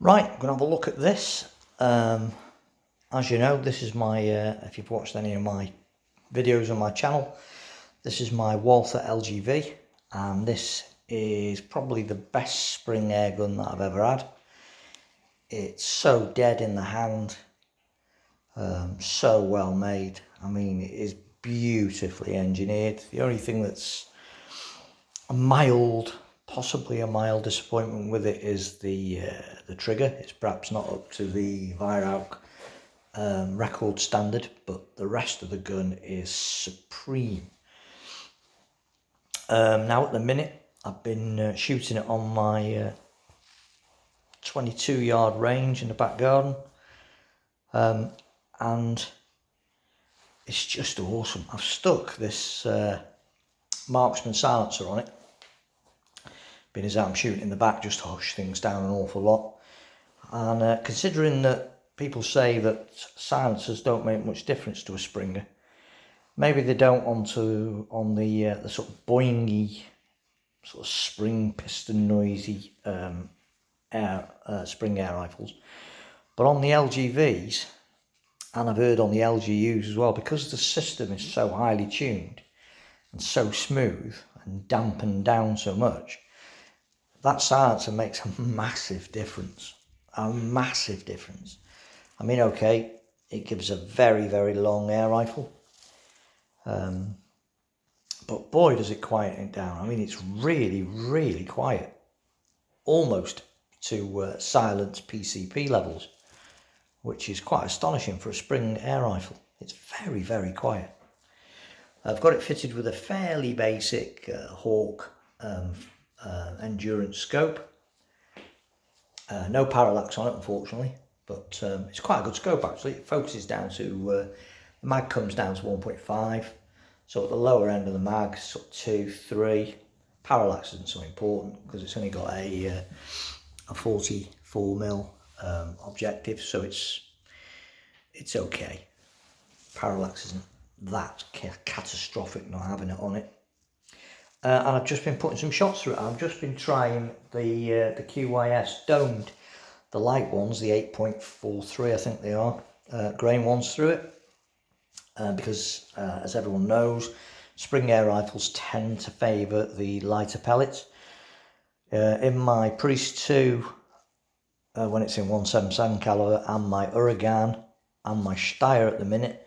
Right, I'm going to have a look at this. As you know, this is my, if you've watched any of my videos on my channel, this is my Walther LGV, and this is probably the best spring air gun that I've ever had. It's so dead in the hand, so well made. I mean, it is beautifully engineered. The only thing that's possibly a mild disappointment with it is the trigger. It's perhaps not up to the Weihrauch record standard, but the rest of the gun is supreme. Now at the minute I've been shooting it on my 22-yard range in the back garden, and it's just awesome. I've stuck this Marksman silencer on it, being as I'm shooting in the back just to hush things down an awful lot. And considering that people say that silencers don't make much difference to a Springer, maybe they don't on the sort of boingy, sort of spring piston noisy spring air rifles, but on the LGVs, and I've heard on the LGUs as well, because the system is so highly tuned and so smooth and dampened down so much, that silencer makes a massive difference. A massive difference. I mean, okay, it gives a very, very long air rifle, but boy does it quieten it down. I mean, it's really, really quiet, almost to silence PCP levels, which is quite astonishing for a spring air rifle. It's very, very quiet. I've got it fitted with a fairly basic Hawk endurance scope. No parallax on it, unfortunately, but it's quite a good scope actually. It focuses down to, the mag comes down to 1.5, so at the lower end of the mag, sort of 2, 3. Parallax isn't so important because it's only got a 44mm objective, so it's okay. Parallax isn't that catastrophic not having it on it. And I've just been putting some shots through it. I've just been trying the QYS domed, the light ones, the 8.43 I think they are, grain ones through it, because as everyone knows, spring air rifles tend to favour the lighter pellets. In my Priest 2, when it's in 177 caliber, and my Uragan and my Steyr at the minute,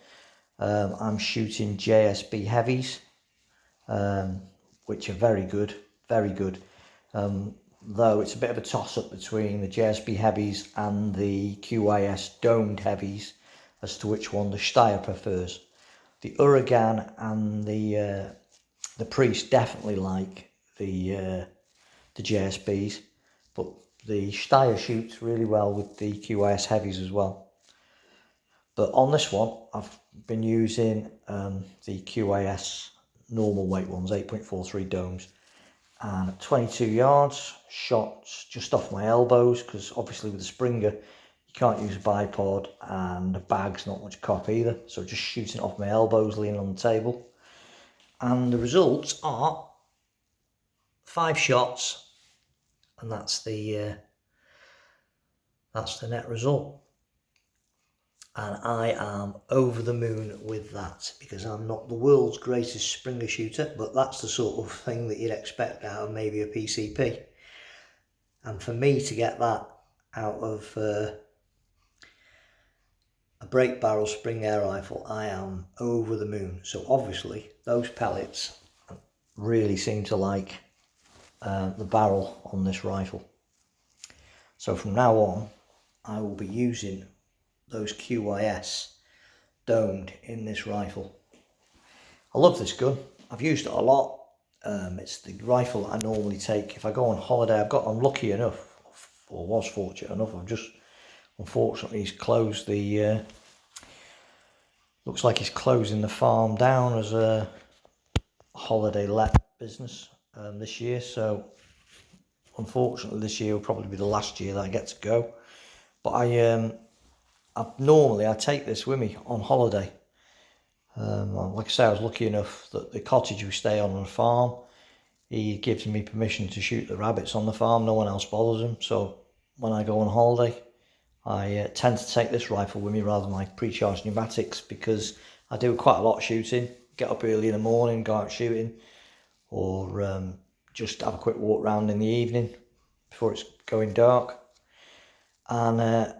I'm shooting JSB heavies, which are very good, very good. Though it's a bit of a toss-up between the JSB heavies and the QYS domed heavies as to which one the Steyr prefers. The Uragan and the Priest definitely like the JSBs, but the Steyr shoots really well with the QYS heavies as well. But on this one, I've been using the QYS normal weight ones, 8.43 domes, and at 22 yards, shots just off my elbows, because obviously with the Springer you can't use a bipod and a bag's not much cop either, so just shooting off my elbows leaning on the table, and the results are 5 shots, and that's the net result. And I am over the moon with that, because I'm not the world's greatest Springer shooter, but that's the sort of thing that you'd expect out of maybe a PCP. And for me to get that out of a break barrel spring air rifle, I am over the moon. So obviously those pellets really seem to like the barrel on this rifle. So from now on, I will be using those QYS domed in this rifle. I love this gun. I've used it a lot. It's the rifle that I normally take if I go on holiday. I'm lucky enough, or was fortunate enough, unfortunately he's closed the, looks like he's closing the farm down as a holiday let business this year, so unfortunately this year will probably be the last year that I get to go. But normally I take this with me on holiday. Like I say, I was lucky enough that the cottage we stay on the farm, he gives me permission to shoot the rabbits on the farm. No one else bothers them. So when I go on holiday. I tend to take this rifle with me rather than my pre-charged pneumatics, because I do quite a lot of shooting. Get up early in the morning, go out shooting, or just have a quick walk around in the evening before it's going dark. And I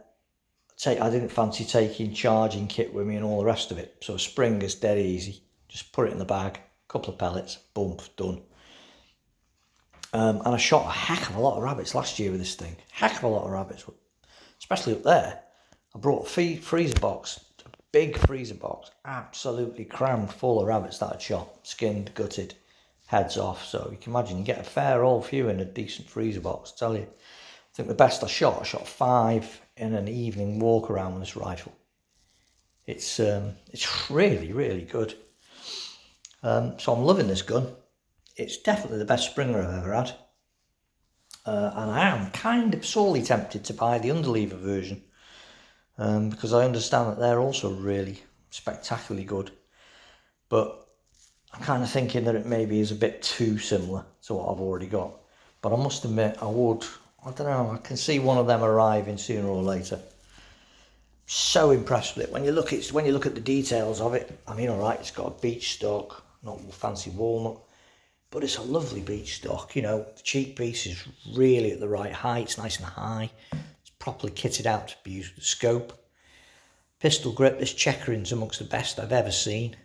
didn't fancy taking charging kit with me and all the rest of it. So a spring is dead easy. Just put it in the bag, a couple of pellets, boom, done. And I shot a heck of a lot of rabbits last year with this thing. Heck of a lot of rabbits, especially up there. I brought a freezer box, a big freezer box, absolutely crammed full of rabbits that I'd shot, skinned, gutted, heads off. So you can imagine you get a fair old few in a decent freezer box, I tell you. I think the best I shot 5 in an evening walk around with this rifle. It's really, really good. So I'm loving this gun. It's definitely the best Springer I've ever had. And I am kind of sorely tempted to buy the underlever version, because I understand that they're also really spectacularly good. But I'm kind of thinking that it maybe is a bit too similar to what I've already got. But I must admit, I don't know, I can see one of them arriving sooner or later. So impressed with it. When you look at the details of it, I mean, all right, it's got a beach stock, not fancy walnut, but it's a lovely beach stock. You know, the cheek piece is really at the right height. It's nice and high. It's properly kitted out to be used with the scope. Pistol grip, this checkering's amongst the best I've ever seen.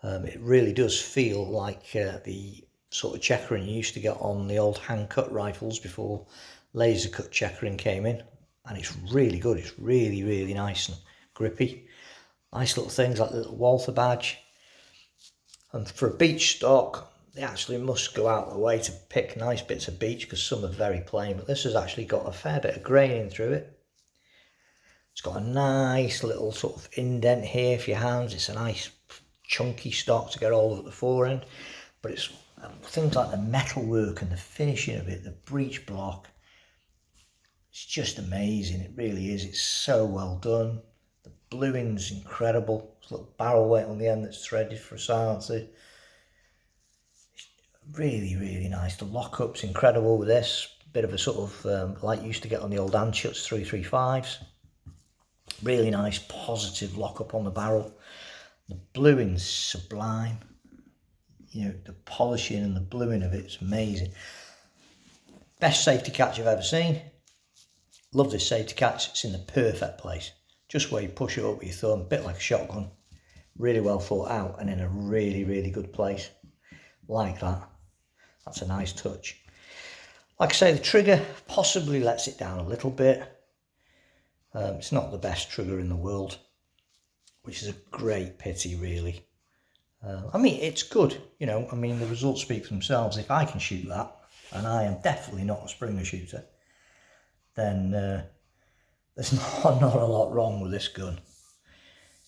It really does feel like the sort of checkering you used to get on the old hand-cut rifles before laser cut checkering came in. And it's really good. It's really, really nice and grippy. Nice little things like the little Walther badge. And for a beach stock, they actually must go out of the way to pick nice bits of beach, because some are very plain. But this has actually got a fair bit of graining through it. It's got a nice little sort of indent here for your hands. It's a nice chunky stock to get hold of at the forend. But it's things like the metalwork and the finishing of it, the breech block. It's just amazing. It really is. It's so well done. The bluing's incredible. There's a little barrel weight on the end that's threaded for a silencer. It's really, really nice. The lockup's incredible with this. Bit of a sort of like you used to get on the old Anschuts 335s. Really nice positive lockup on the barrel. The bluing's sublime. You know, the polishing and the bluing of it's amazing. Best safety catch I've ever seen. Love this safety catch. It's in the perfect place. Just where you push it up with your thumb, a bit like a shotgun. Really well thought out and in a really, really good place. Like that. That's a nice touch. Like I say, the trigger possibly lets it down a little bit. It's not the best trigger in the world, which is a great pity, really. I mean, it's good, you know. I mean, the results speak for themselves. If I can shoot that, and I am definitely not a Springer shooter, then there's not a lot wrong with this gun.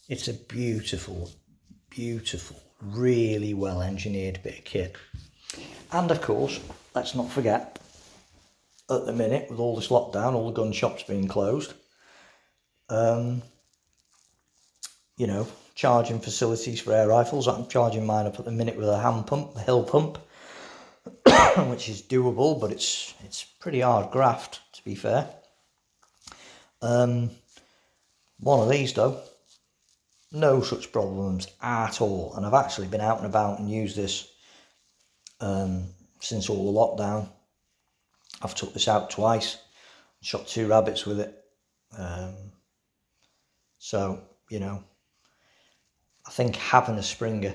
It's a beautiful, beautiful, really well engineered bit of kit. And of course, let's not forget, at the minute, with all this lockdown, all the gun shops being closed, you know, charging facilities for air rifles. I'm charging mine up at the minute with a hand pump, the hill pump, which is doable, but it's pretty hard graft, to be fair. One of these though, no such problems at all. And I've actually been out and about and used this since all the lockdown. I've took this out twice, shot 2 rabbits with it. So, you know, I think having a Springer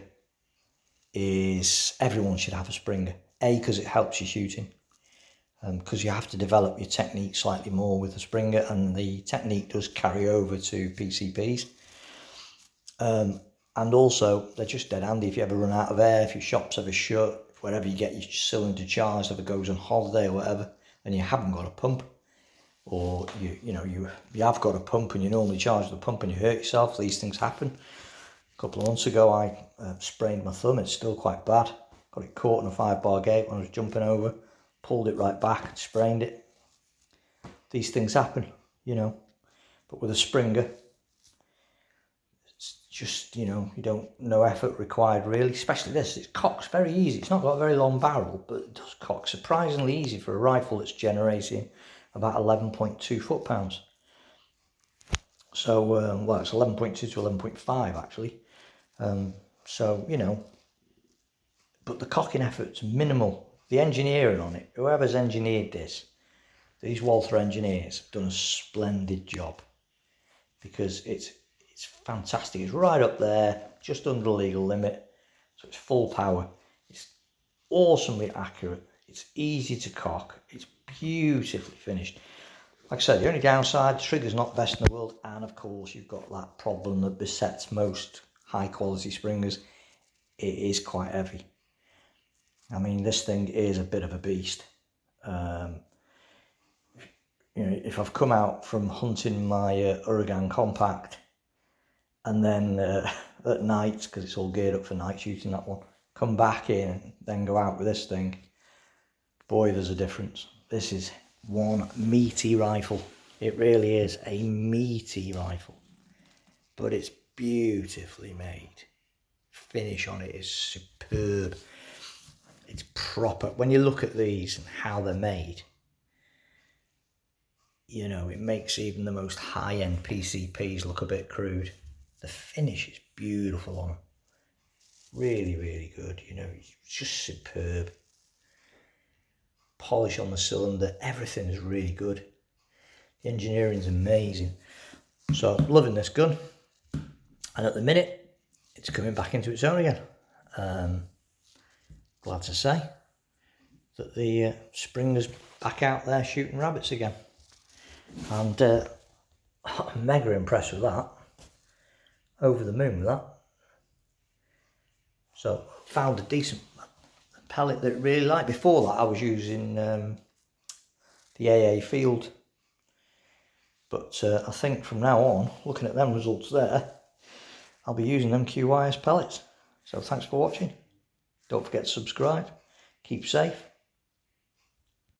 is, everyone should have a Springer. A, because it helps you shooting, because you have to develop your technique slightly more with the Springer, and the technique does carry over to PCPs. And also, they're just dead handy if you ever run out of air, if your shop's ever shut, wherever you get your cylinder charged, ever goes on holiday or whatever, and you haven't got a pump, or you have got a pump and you normally charge the pump and you hurt yourself. These things happen. A couple of months ago I sprained my thumb. It's still quite bad. Got it caught in a 5-bar gate when I was jumping over, pulled it right back and sprained it. These things happen, you know, but with a Springer, it's just, you know, no effort required really, especially this. It cocks very easy. It's not got a very long barrel, but it does cock surprisingly easy for a rifle that's generating about 11.2 foot-pounds. So, well, it's 11.2 to 11.5 actually. So, you know, but the cocking effort's minimal. The engineering on it, whoever's engineered this, these Walther engineers have done a splendid job, because it's fantastic. It's right up there, just under the legal limit, so it's full power. It's awesomely accurate. It's easy to cock. It's beautifully finished. Like I said, the only downside, the trigger's not best in the world, and of course you've got that problem that besets most high quality springers. It is quite heavy. I mean, this thing is a bit of a beast. You know, if I've come out from hunting my Uragan Compact, and then at night, because it's all geared up for night shooting, that one, come back in, then go out with this thing, boy, there's a difference. This is one meaty rifle. It really is a meaty rifle, but it's beautifully made. Finish on it is superb. It's proper. When you look at these and how they're made, you know, it makes even the most high-end PCPs look a bit crude. The finish is beautiful on them. Really, really good. You know, it's just superb. Polish on the cylinder, everything is really good. The engineering's amazing. So, loving this gun. And at the minute, it's coming back into its own again. Glad to say that the Springer's back out there shooting rabbits again. And I'm mega impressed with that. Over the moon with that. So, found a decent pellet that I really like. Before that, I was using the AA Field. But I think from now on, looking at them results there, I'll be using them QYS pellets. So thanks for watching. Don't forget to subscribe. Keep safe.